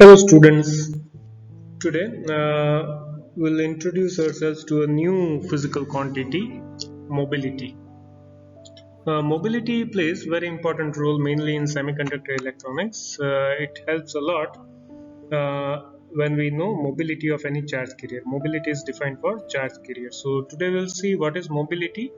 Hello students, today we'll introduce ourselves to a new physical quantity, mobility. Mobility plays very important role mainly in semiconductor electronics. It helps a lot when we know mobility of any charge carrier. Mobility is defined for charge carrier. So today we'll see what is mobility,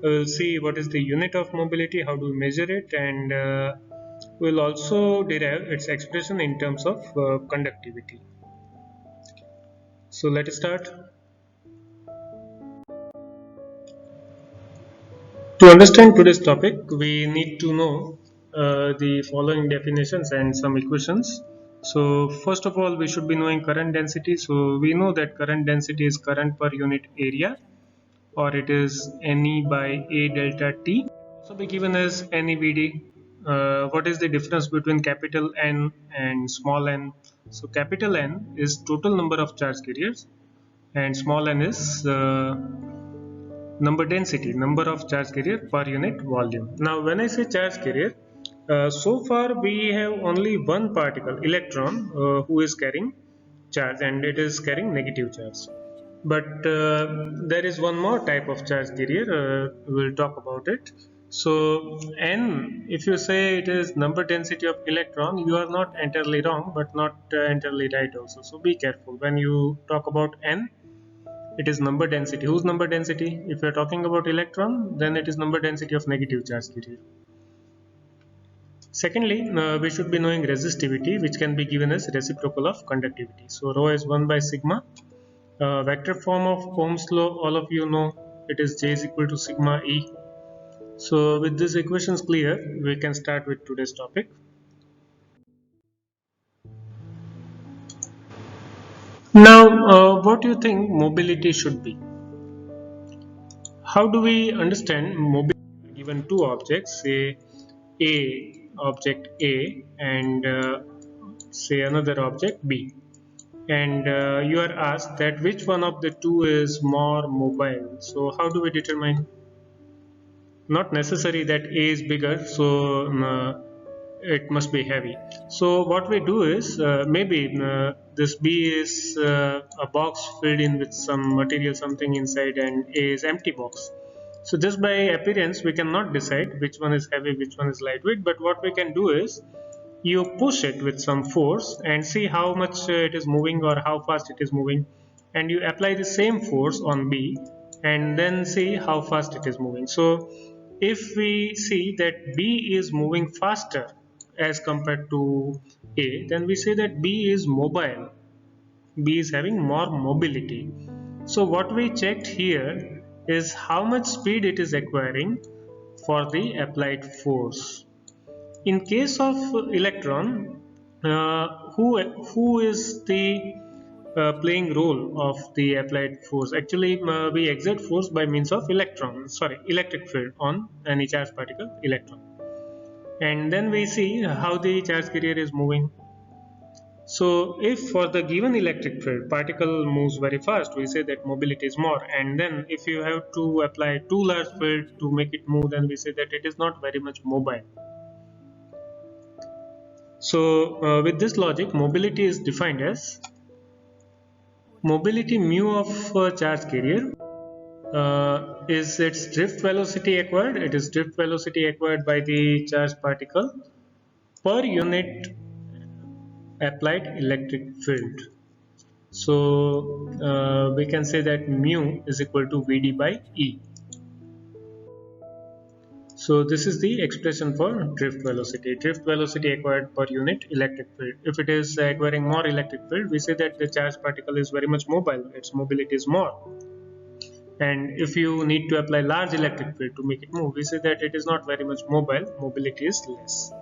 we'll see what is the unit of mobility, how do we measure it, and we'll also derive its expression in terms of conductivity. So let's start. To understand today's topic, we need to know the following definitions and some equations. So first of all, we should be knowing current density. So we know that current density is current per unit area, or it is NE by A delta T. Also be given as NEVD. What is the difference between capital N and small n? So capital N is total number of charge carriers, and small n is number density, number of charge carrier per unit volume. Now when I say charge carrier, so far we have only one particle, electron, who is carrying charge, and it is carrying negative charge. But there is one more type of charge carrier, we'll talk about it. So n, if you say it is number density of electron, you are not entirely wrong, but not entirely right also. So be careful when you talk about n, it is number density. Whose number density? If we are talking about electron, then it is number density of negative charge carrier. Secondly, we should be knowing resistivity, which can be given as reciprocal of conductivity. So rho is 1 by sigma. Vector form of Ohm's law, all of you know, it is J is equal to sigma E. So with these equations clear, we can start with today's topic. Now, what do you think mobility should be? How do we understand mobility given two objects, say object A and say another object B, and you are asked that which one of the two is more mobile? So how do we determine? Not necessary that A is bigger, so it must be heavy. So what we do is, maybe this B is a box filled in with some material, something inside, and A is empty box. So just by appearance, we cannot decide which one is heavy, which one is lightweight. But what we can do is, you push it with some force and see how much it is moving or how fast it is moving, and you apply the same force on B and then see how fast it is moving. So if we see that B is moving faster as compared to A, then we say that B is mobile. B is having more mobility. So what we checked here is how much speed it is acquiring for the applied force. In case of electron, who is the playing role of the applied force? Actually, we exert force by means of electric field on any charged particle, electron, and then we see how the charge carrier is moving. So if for the given electric field particle moves very fast, we say that mobility is more, and then if you have to apply too large field to make it move, then we say that it is not very much mobile. So with this logic, mobility is defined as mobility mu of charge carrier is its drift velocity acquired. It is drift velocity acquired by the charged particle per unit applied electric field. So we can say that mu is equal to Vd by E. So this is the expression for drift velocity. Drift velocity acquired per unit electric field. If it is acquiring more electric field, we say that the charged particle is very much mobile. Its mobility is more. And if you need to apply large electric field to make it move, we say that it is not very much mobile. Mobility is less.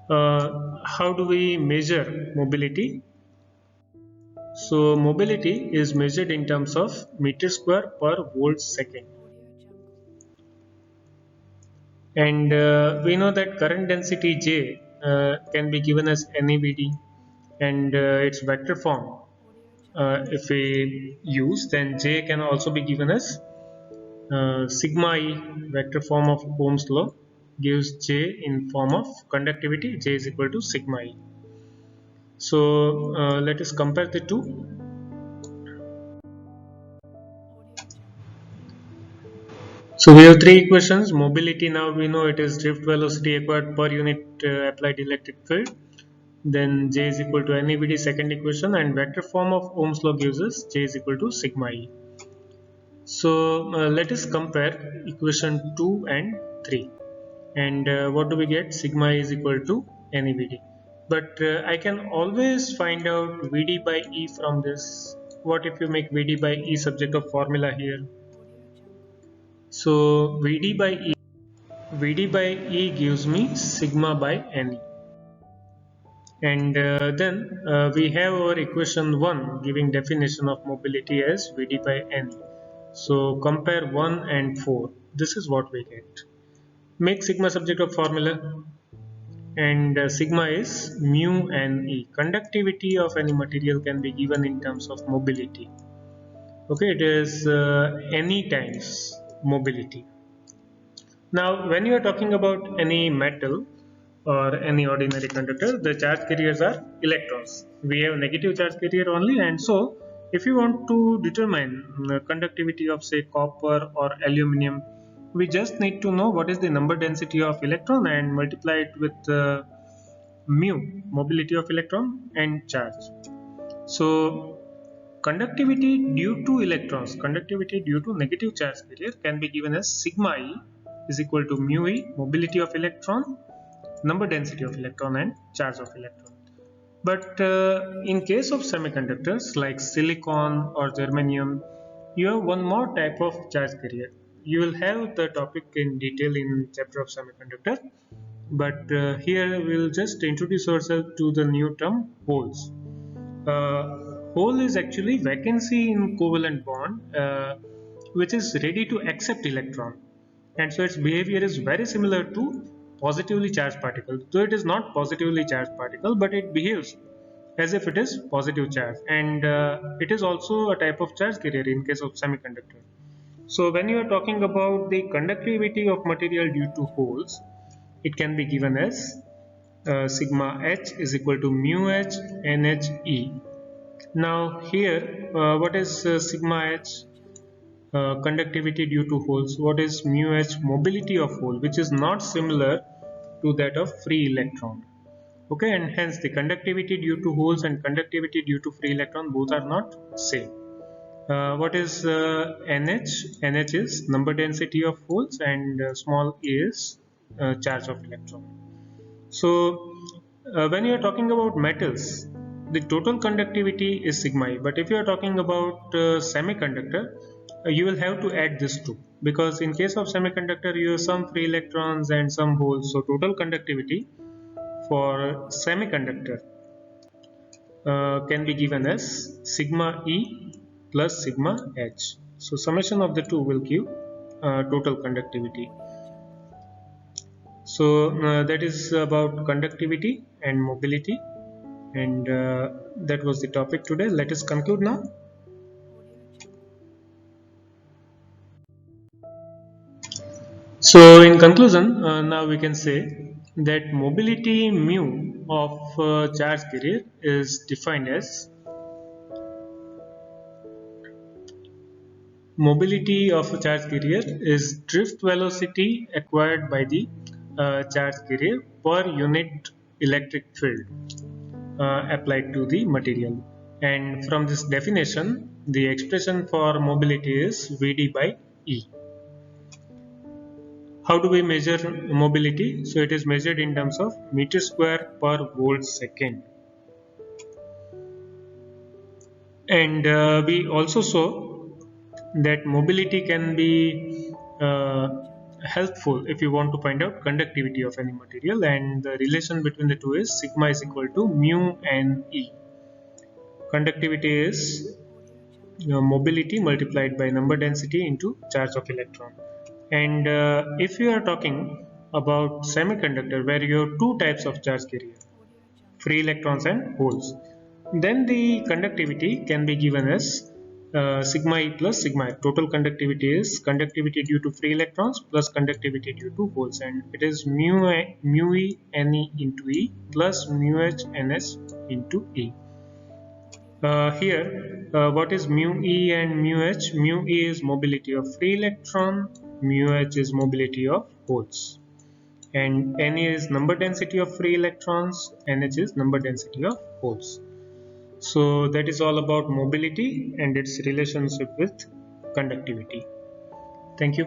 How do we measure mobility? So mobility is measured in terms of meter square per volt second. And we know that current density J can be given as NEVD, and its vector form, if we use, then J can also be given as sigma E. Vector form of Ohm's law gives J in form of conductivity. J is equal to sigma E. So let us compare the two. So we have three equations. Mobility, now we know it is drift velocity acquired per unit applied electric field. Then J is equal to NEBD, second equation, and vector form of Ohm's law gives us J is equal to sigma E. So let us compare equation 2 and 3. And what do we get? Sigma E is equal to NEBD. But I can always find out VD by E from this. What if you make VD by E subject of formula here? So VD by E gives me sigma by NE. And then we have our equation 1 giving definition of mobility as Vd by N. So compare 1 and 4. This is what we get. Make sigma subject of formula, and sigma is mu and E. Conductivity of any material can be given in terms of mobility. Okay, it is any times mobility. Now, when you are talking about any metal or any ordinary conductor, the charge carriers are electrons. We have negative charge carrier only, and so if you want to determine the conductivity of say copper or aluminum, we just need to know what is the number density of electron and multiply it with mu, mobility of electron, and charge. So conductivity due to electrons, conductivity due to negative charge carrier can be given as sigma E is equal to mu E, mobility of electron, number density of electron, and charge of electron. But in case of semiconductors like silicon or germanium, you have one more type of charge carrier. You will have the topic in detail in chapter of semiconductor, but here we will just introduce ourselves to the new term holes. Hole is actually vacancy in covalent bond which is ready to accept electron, and so its behavior is very similar to positively charged particle, though it is not positively charged particle, but it behaves as if it is positive charge, and it is also a type of charge carrier in case of semiconductor. So when you are talking about the conductivity of material due to holes, it can be given as sigma h is equal to mu h NHE. Now here, what is sigma h? Conductivity due to holes. What is mu h? Mobility of hole, which is not similar to that of free electron. Okay, and hence the conductivity due to holes and conductivity due to free electron both are not same. What is NH? NH is number density of holes, and small a is charge of electron. So when you are talking about metals, the total conductivity is sigma E. But if you are talking about semiconductor, you will have to add this too, because in case of semiconductor you have some free electrons and some holes. So total conductivity for semiconductor can be given as sigma E plus sigma H. So summation of the two will give total conductivity. So that is about conductivity and mobility, and that was the topic today. Let us conclude now. So in conclusion, now we can say that mobility mu of charge carrier is defined as mobility of a charge carrier is drift velocity acquired by the charge carrier per unit electric field applied to the material. And from this definition, the expression for mobility is Vd by E. How do we measure mobility? So it is measured in terms of meter square per volt second. And we also saw that mobility can be helpful if you want to find out conductivity of any material, and the relation between the two is sigma is equal to mu and E. Conductivity is mobility multiplied by number density into charge of electron. And if you are talking about semiconductor where you have two types of charge carrier, free electrons and holes, then the conductivity can be given as sigma E plus sigma F. Total conductivity is conductivity due to free electrons plus conductivity due to holes, and it is mu E Ne into E plus mu H NS into E. Here, what is mu E and mu H? Mu E is mobility of free electron, mu H is mobility of holes. And Na is number density of free electrons, NH is number density of holes. So that is all about mobility and its relationship with conductivity. Thank you.